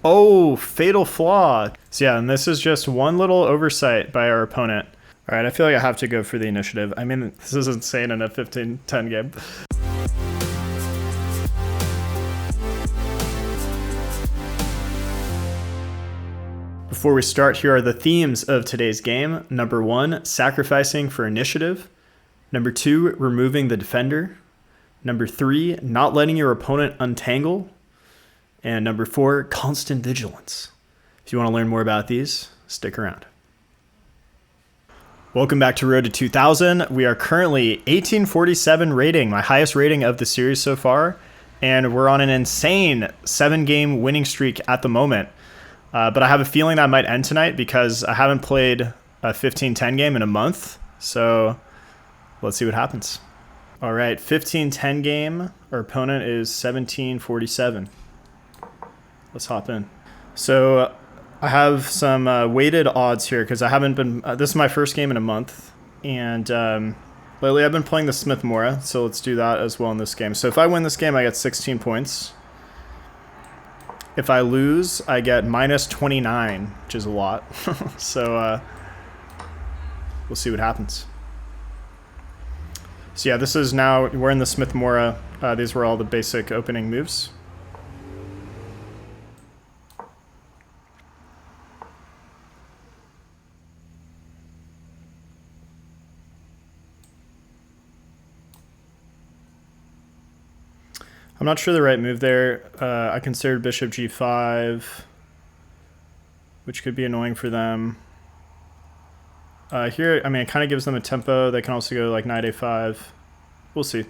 Oh, fatal flaw. So yeah, and this is just one little oversight by our opponent. All right, I feel like I have to go for the initiative. I mean, this is insane in a 15-10 game. Before we start, here are the themes of today's game. Number 1, sacrificing for initiative. Number 2, removing the defender. Number 3, not letting your opponent untangle. And number 4, constant vigilance. If you want to learn more about these, stick around. Welcome back to Road to 2000. We are currently 1847 rating, my highest rating of the series so far. And we're on an insane 7-game winning streak at the moment. But I have a feeling that might end tonight because I haven't played a 15-10 game in a month. So let's see what happens. All right, 15-10 game. Our opponent is 1747. Let's hop in. So I have some weighted odds here because I haven't been... this is my first game in a month. And lately I've been playing the Smith-Morra. So let's do that as well in this game. So if I win this game, I get 16 points. If I lose, I get minus 29, which is a lot. So we'll see what happens. So yeah, this is now, we're in the Smith-Morra. These were all the basic opening moves. I'm not sure the right move there. I considered bishop g5, which could be annoying for them. Here, I mean, it kind of gives them a tempo. They can also go like knight a5. We'll see.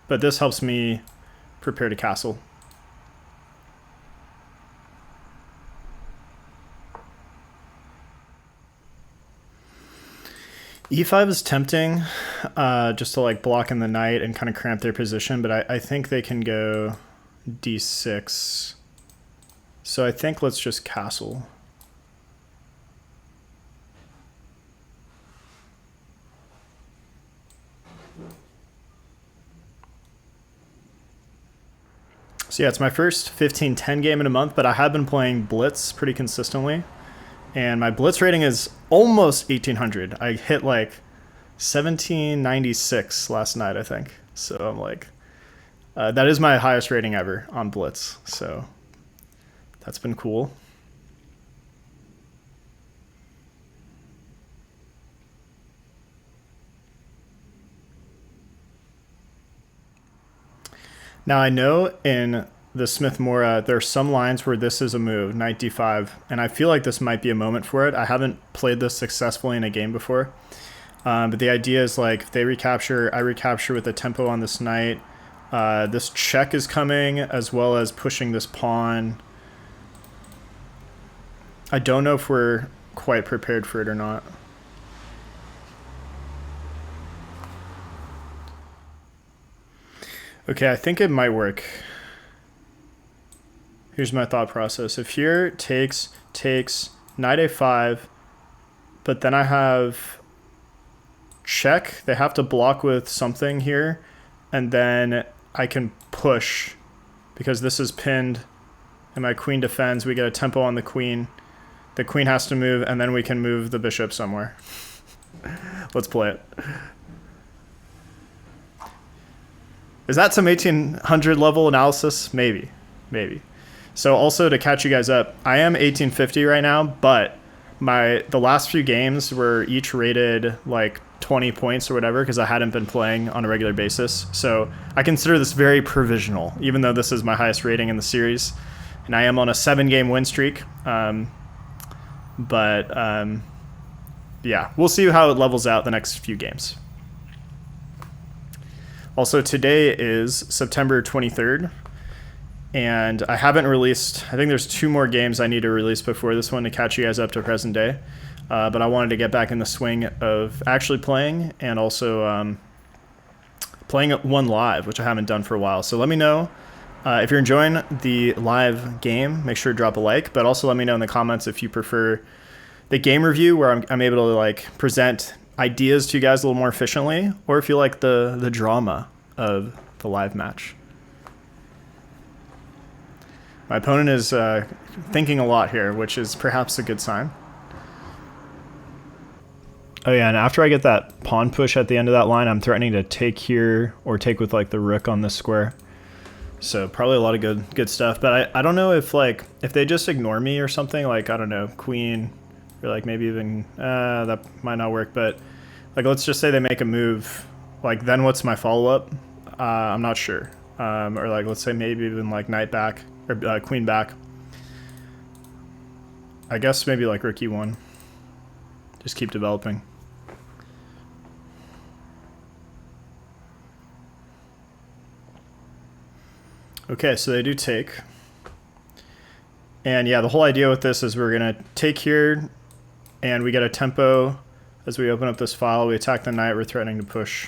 But this helps me prepare to castle. e5 is tempting, just to like block in the knight and kind of cramp their position, but I think they can go d6. So I think let's just castle. So yeah, it's my first 15-10 game in a month, but I have been playing Blitz pretty consistently. And my Blitz rating is almost 1800. I hit like 1796 last night, I think. So I'm like, that is my highest rating ever on Blitz. So that's been cool. Now I know in the Smith-Morra, there are some lines where this is a move, knight d5, and I feel like this might be a moment for it. I haven't played this successfully in a game before, but the idea is like if they recapture, I recapture with the tempo on this knight. This check is coming, as well as pushing this pawn. I don't know if we're quite prepared for it or not. Okay, I think it might work. Here's my thought process. If here takes knight a5, but then I have check. They have to block with something here, and then I can push because this is pinned and my queen defends. We get a tempo on the queen. The queen has to move, and then we can move the bishop somewhere. Let's play it. Is that some 1800 level analysis? Maybe. So also to catch you guys up, I am 1850 right now, but the last few games were each rated like 20 points or whatever because I hadn't been playing on a regular basis. So I consider this very provisional, even though this is my highest rating in the series. And I am on a 7-game win streak. Yeah, we'll see how it levels out the next few games. Also, today is September 23rd. And I haven't released, I think there's 2 more games I need to release before this one to catch you guys up to present day. But I wanted to get back in the swing of actually playing and also playing one live, which I haven't done for a while. So let me know if you're enjoying the live game, make sure to drop a like, but also let me know in the comments if you prefer the game review where I'm able to like present ideas to you guys a little more efficiently, or if you like the drama of the live match. My opponent is thinking a lot here, which is perhaps a good sign. Oh yeah, and after I get that pawn push at the end of that line, I'm threatening to take here or take with like the rook on this square. So probably a lot of good stuff. But I don't know if like if they just ignore me or something, like I don't know, queen, or like maybe even that might not work. But like let's just say they make a move, like then what's my follow up? I'm not sure. Or like let's say maybe even like knight back or queen back. I guess maybe like rook e1. Just keep developing. Okay, so they do take. And yeah, the whole idea with this is we're going to take here, and we get a tempo as we open up this file. We attack the knight, we're threatening to push.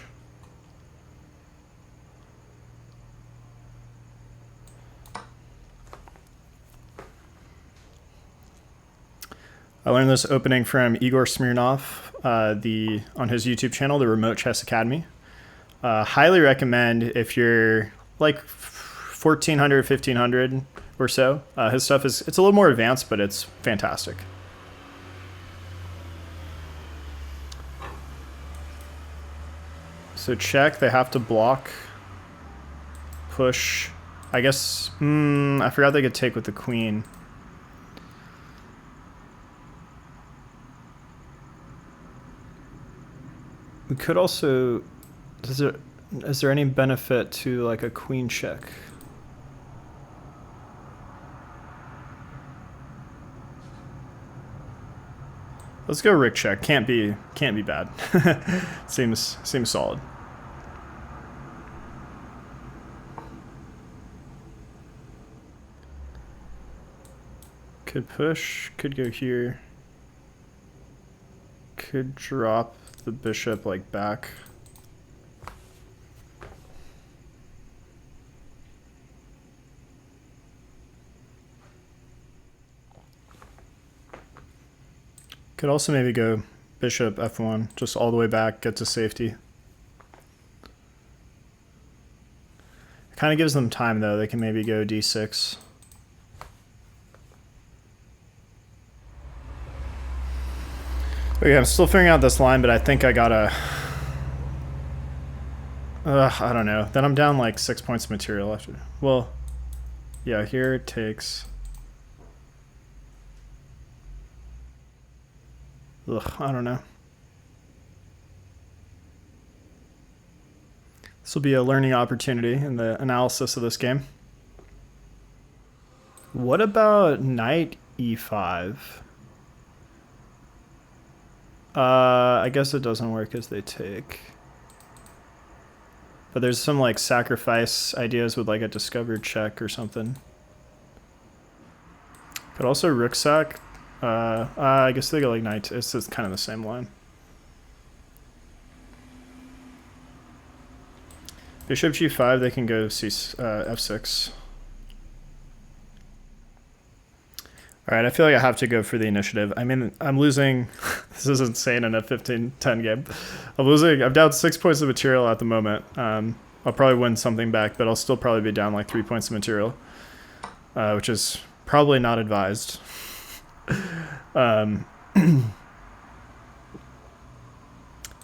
I learned this opening from Igor Smirnov on his YouTube channel, the Remote Chess Academy. Highly recommend if you're like 1400, 1500 or so. His stuff it's a little more advanced, but it's fantastic. So check, they have to block, push. I guess, I forgot they could take with the queen. We could also, is there any benefit to like a queen check? Let's go rook check. Can't be bad. seems solid. Could push, could go here. Could drop the bishop like back. Could also maybe go bishop f1, just all the way back, get to safety. It kind of gives them time though. They can maybe go d6. Okay, I'm still figuring out this line, but I think I gotta... I don't know. Then I'm down like 6 points of material after. Well, yeah, here it takes... I don't know. This will be a learning opportunity in the analysis of this game. What about knight e5? I guess it doesn't work as they take. But there's some like sacrifice ideas with like a discovered check or something. Could also rook sack. I guess they go like knight. It's kind of the same line. Bishop g5, they can go f6. All right, I feel like I have to go for the initiative. I mean, I'm losing. This is insane in a 15-10 game. I'm down 6 points of material at the moment. I'll probably win something back, but I'll still probably be down like 3 points of material, which is probably not advised. Oh,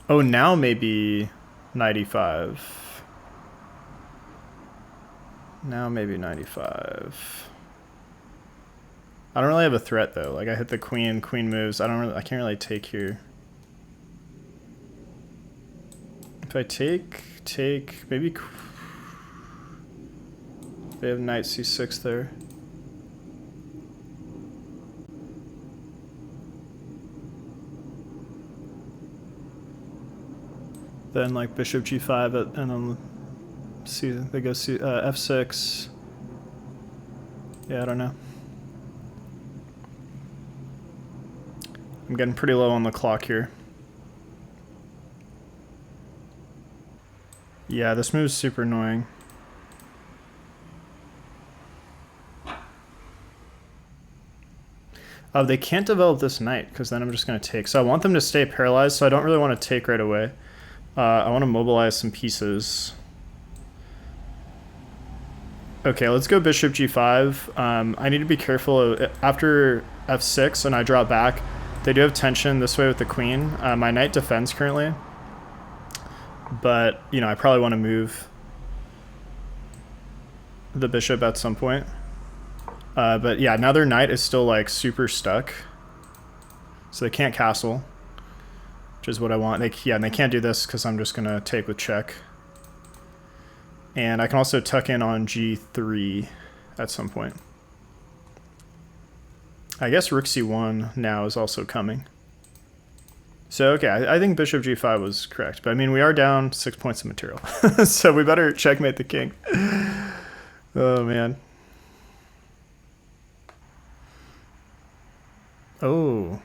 now maybe 95. Now maybe 95. I don't really have a threat though. Like I hit the queen moves. I can't really take here. If I take maybe they have knight c6 there. Then like bishop g5 and then they go f6. Yeah, I don't know. I'm getting pretty low on the clock here. Yeah, this move's super annoying. Oh, they can't develop this knight because then I'm just going to take. So I want them to stay paralyzed, so I don't really want to take right away. I want to mobilize some pieces. Okay, let's go bishop g5. I need to be careful. After f6 and I draw back, they do have tension this way with the queen. My knight defends currently. But, you know, I probably want to move the bishop at some point. But yeah, now their knight is still like super stuck. So they can't castle, which is what I want. And they can't do this because I'm just going to take with check. And I can also tuck in on g3 at some point. I guess rook c1 now is also coming. So, okay, I think bishop g5 was correct. But, I mean, we are down 6 points of material. So we better checkmate the king. Oh, man. Oh,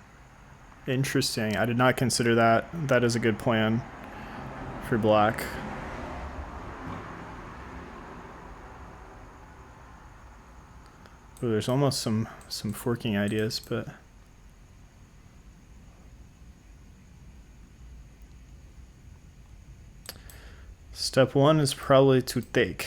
interesting. I did not consider that. That is a good plan for black. Ooh, there's almost some forking ideas, but... Step one is probably to take.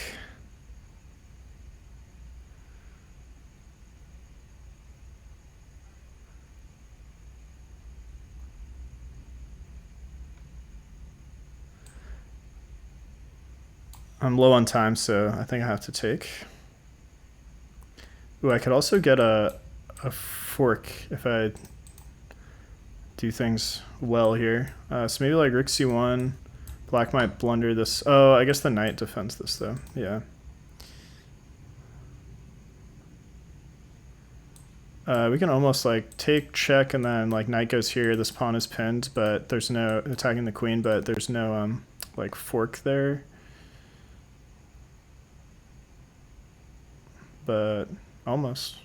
I'm low on time, so I think I have to take. Ooh, I could also get a fork if I do things well here. So maybe like rook c1. Black might blunder this. Oh, I guess the knight defends this though. Yeah. We can almost like take check and then like knight goes here. This pawn is pinned, but there's no attacking the queen, but there's no like fork there. But almost.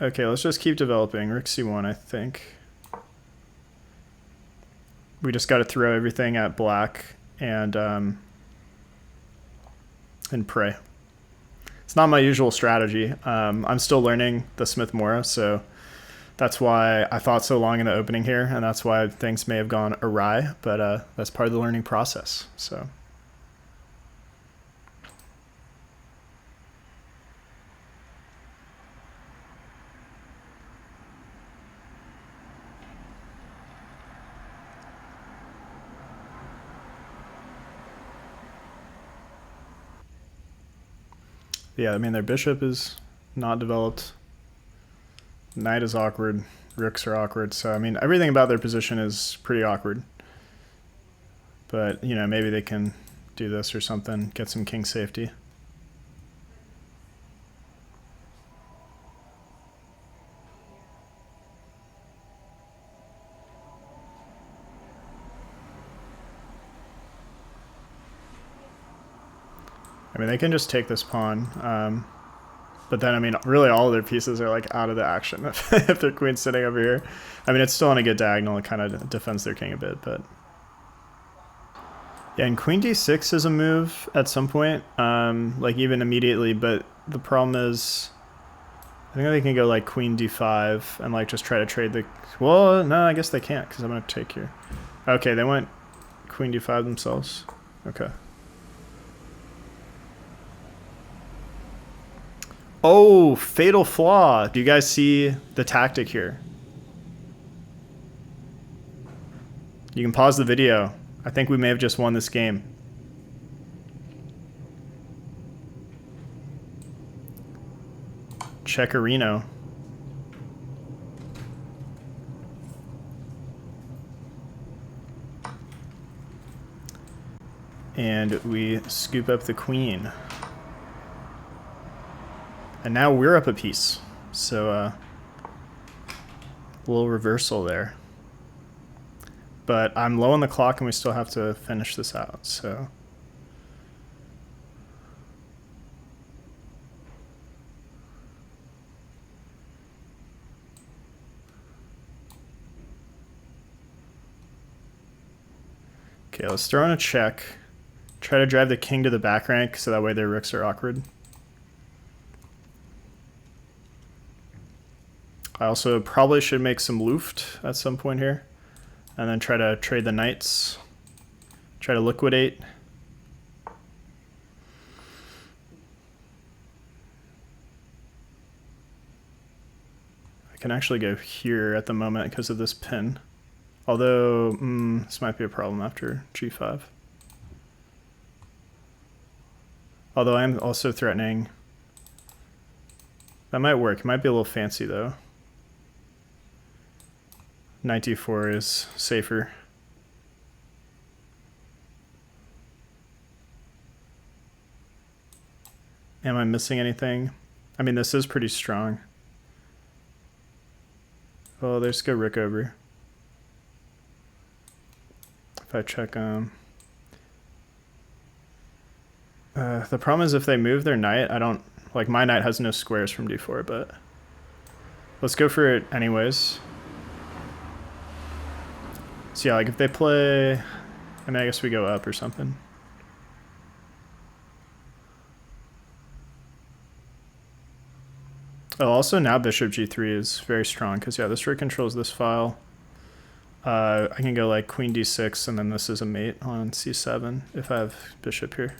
Okay, let's just keep developing. Rook c1, I think. We just got to throw everything at black and pray. It's not my usual strategy. I'm still learning the Smith-Morra, so that's why I thought so long in the opening here, and that's why things may have gone awry, but that's part of the learning process. So. Yeah, I mean, their bishop is not developed. Knight is awkward. Rooks are awkward. So, I mean, everything about their position is pretty awkward. But, you know, maybe they can do this or something, get some king safety. I mean, they can just take this pawn. But then, I mean, really all of their pieces are like out of the action if their queen's sitting over here. I mean, it's still on a good diagonal. It kind of defends their king a bit, but... Yeah, and queen d6 is a move at some point, like even immediately, but the problem is... I think they can go like queen d5 and like just try to trade the... Well, no, I guess they can't because I'm going to take here. Okay, they went queen d5 themselves. Okay. Oh, fatal flaw. Do you guys see the tactic here? You can pause the video. I think we may have just won this game. Checkerino. And we scoop up the queen. And now we're up a piece. So a little reversal there. But I'm low on the clock and we still have to finish this out, so. Okay, let's throw in a check. Try to drive the king to the back rank so that way their rooks are awkward. I also probably should make some Luft at some point here. And then try to trade the knights. Try to liquidate. can actually go here at the moment because of this pin. Although, this might be a problem after g5. Although I am also threatening. That might work. It might be a little fancy though. Knight d4 is safer. Am I missing anything? I mean, this is pretty strong. Oh, there's go rook over. If I check the problem is if they move their knight, I don't like my knight has no squares from d4, but let's go for it anyways. So yeah, like if they play, I mean, I guess we go up or something. Oh, also now bishop g3 is very strong because yeah, this rook controls this file. I can go like queen d6 and then this is a mate on c7 if I have bishop here.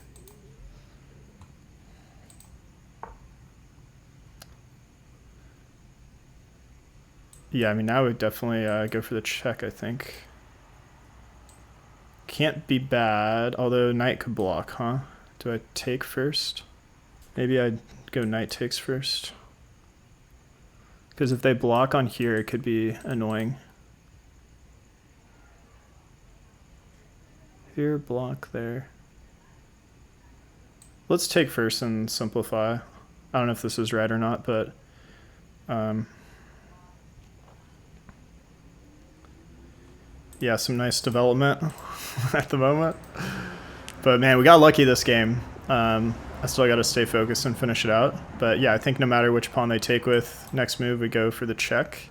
Yeah, I mean now we definitely go for the check, I think. Can't be bad, although knight could block, huh? Do I take first? Maybe I'd go knight takes first. Because if they block on here, it could be annoying. Here, block there. Let's take first and simplify. I don't know if this is right or not, but yeah, some nice development at the moment. But man, we got lucky this game. I still got to stay focused and finish it out. But yeah, I think no matter which pawn they take with, next move we go for the check.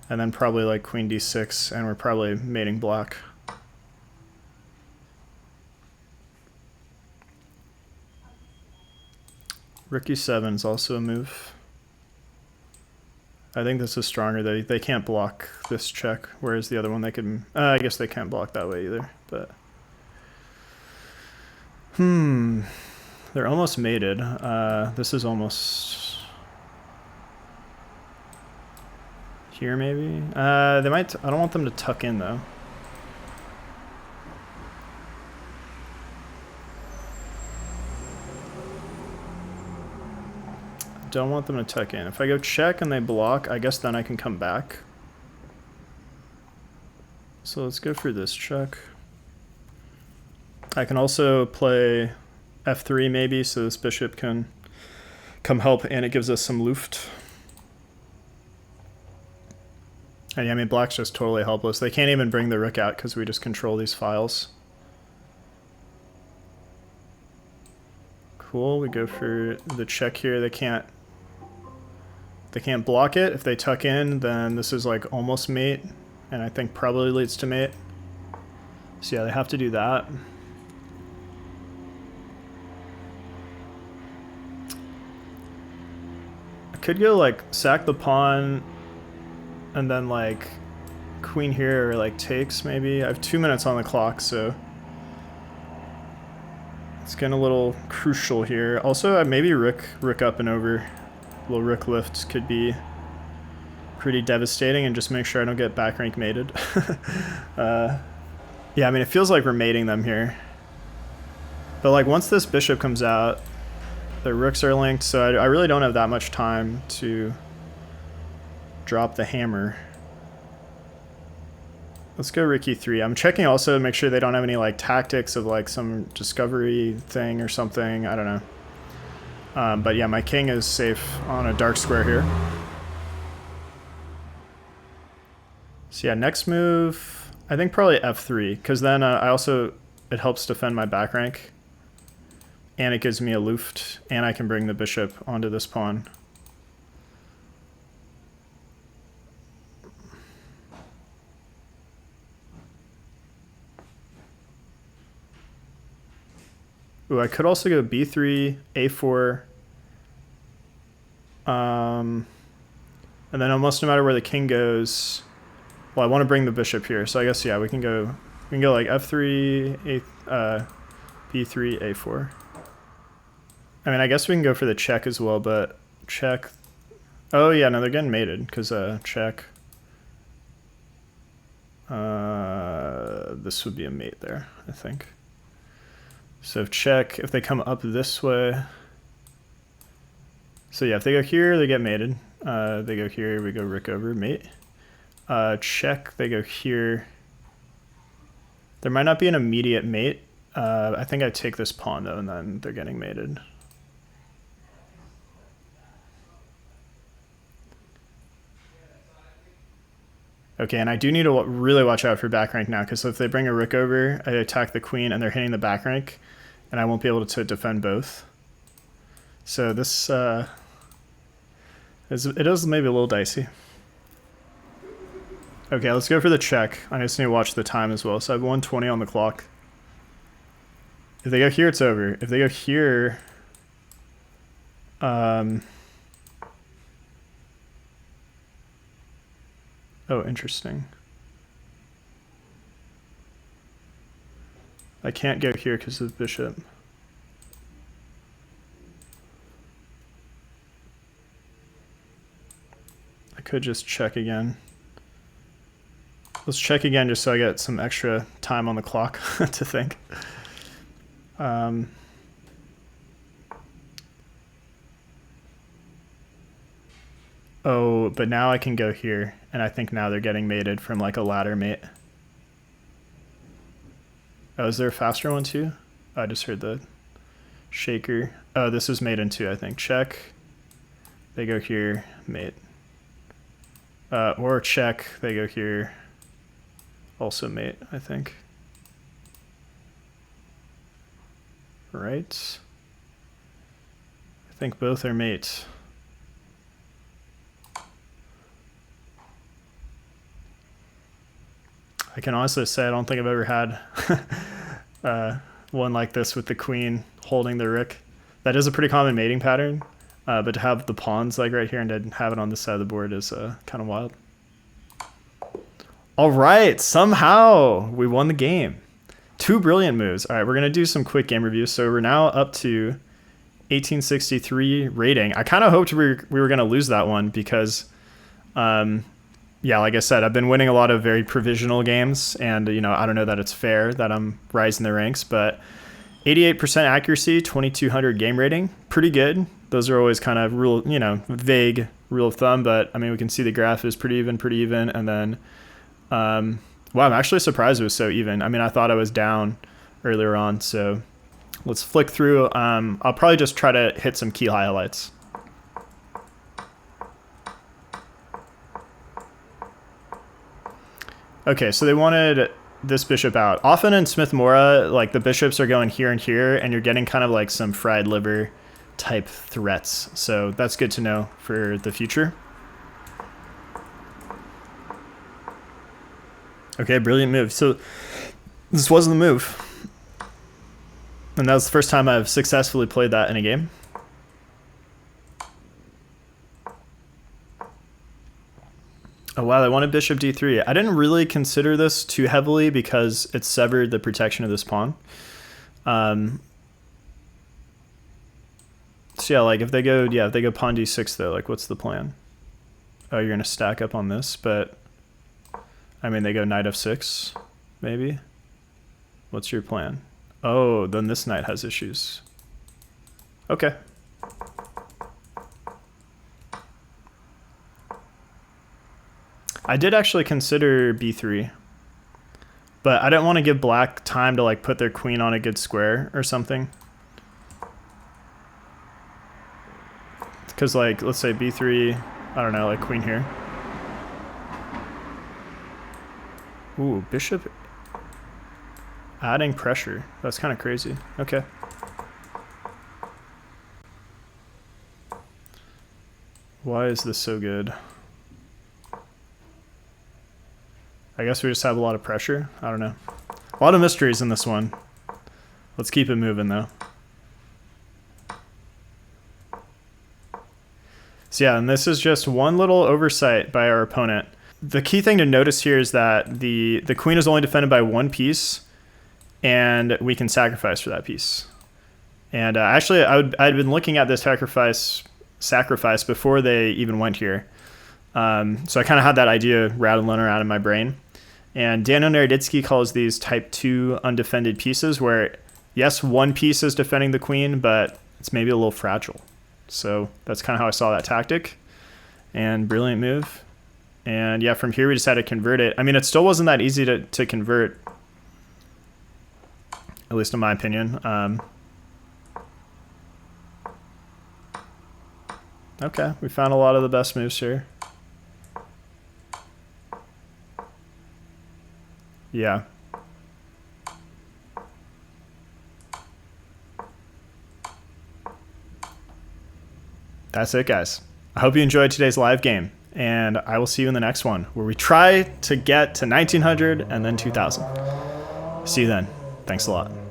And then probably like queen d6, and we're probably mating black. Rook e7 is also a move. I think this is stronger. They can't block this check, whereas the other one they could... I guess they can't block that way either, but... They're almost mated. This is almost... Here, maybe? They might... I don't want them to tuck in, though. Don't want them to tuck in. If I go check and they block, I guess then I can come back. So let's go for this check. I can also play f3 maybe, so this bishop can come help, and it gives us some luft. And yeah, I mean, black's just totally helpless. They can't even bring the rook out because we just control these files. Cool, we go for the check here. They can't block it. If they tuck in, then this is like almost mate, and I think probably leads to mate. So yeah, they have to do that. I could go like sack the pawn and then like queen here or like takes maybe. I have 2 minutes on the clock, so it's getting a little crucial here. Also, maybe rook up and over. A little rook lift could be pretty devastating, and just make sure I don't get back rank mated. Yeah, I mean, it feels like we're mating them here. But like once this bishop comes out, the rooks are linked, so I really don't have that much time to drop the hammer. Let's go rook e3. I'm checking also to make sure they don't have any like tactics of like some discovery thing or something. I don't know. But yeah, my king is safe on a dark square here. So yeah, next move, I think probably f3, because then it helps defend my back rank. And it gives me a luft, and I can bring the bishop onto this pawn. Ooh, I could also go b3, a4. And then almost no matter where the king goes, well, I want to bring the bishop here, so I guess yeah, we can go like f3, b3, a4. I mean, I guess we can go for the check as well, but check. Oh yeah, no, they're getting mated because check. This would be a mate there, I think. So check if they come up this way. So yeah, if they go here, they get mated. They go here, we go rook over, mate. Check, they go here. There might not be an immediate mate. I think I take this pawn though, and then they're getting mated. Okay, and I do need to really watch out for back rank now, because if they bring a rook over, I attack the queen and they're hitting the back rank, and I won't be able to defend both. So this it is maybe a little dicey. Okay, let's go for the check. I just need to watch the time as well. So I have 1:20 on the clock. If they go here, it's over. If they go here, oh, interesting. I can't go here because of the bishop. I could just check again. Let's check again just so I get some extra time on the clock to think. Oh, but now I can go here, and I think now they're getting mated from like a ladder mate. Oh, is there a faster one too? I just heard the shaker. Oh, this was mate in two, I think. Check. They go here, mate. Or check, they go here. Also mate, I think. Right? I think both are mates. I can honestly say I don't think I've ever had one like this with the queen holding the rook. That is a pretty common mating pattern, but to have the pawns like right here and to have it on this side of the board is kind of wild. All right, somehow we won the game. 2 brilliant moves. All right, we're going to do some quick game reviews. So we're now up to 1863 rating. I kind of hoped we were going to lose that one because, yeah, like I said, I've been winning a lot of very provisional games, and you know, I don't know that it's fair that I'm rising the ranks, but 88% accuracy, 2200 game rating, pretty good. Those are always kind of vague rule of thumb, but I mean, we can see the graph is pretty even, and then, wow, I'm actually surprised it was so even. I mean, I thought I was down earlier on, so let's flick through. I'll probably just try to hit some key highlights. Okay, so they wanted this bishop out. Often in Smith-Morra, like the bishops are going here and here, and you're getting kind of like some fried liver type threats. So that's good to know for the future. Okay, brilliant move. So this wasn't the move. And that was the first time I've successfully played that in a game. Oh wow, they wanted bishop d3. I didn't really consider this too heavily because it severed the protection of this pawn. So yeah, like if they go pawn d6 though, like what's the plan? Oh, you're gonna stack up on this, but I mean they go knight f6, maybe. What's your plan? Oh, then this knight has issues. Okay. I did actually consider b3, but I didn't want to give black time to like put their queen on a good square or something. Because like, let's say b3, I don't know, like queen here. Ooh, bishop adding pressure. That's kind of crazy. Okay. Why is this so good? I guess we just have a lot of pressure. I don't know. A lot of mysteries in this one. Let's keep it moving though. So yeah, and this is just one little oversight by our opponent. The key thing to notice here is that the queen is only defended by one piece, and we can sacrifice for that piece. And actually, I'd been looking at this sacrifice sacrifice before they even went here. So I kind of had that idea rattling around in my brain. And Daniel Naroditsky calls these type 2 undefended pieces where, yes, one piece is defending the queen, but it's maybe a little fragile. So that's kind of how I saw that tactic. And brilliant move. And yeah, from here we just had to convert it. I mean, it still wasn't that easy to convert, at least in my opinion. Okay, we found a lot of the best moves here. Yeah. That's it, guys. I hope you enjoyed today's live game, and I will see you in the next one where we try to get to 1900 and then 2000. See you then. Thanks a lot.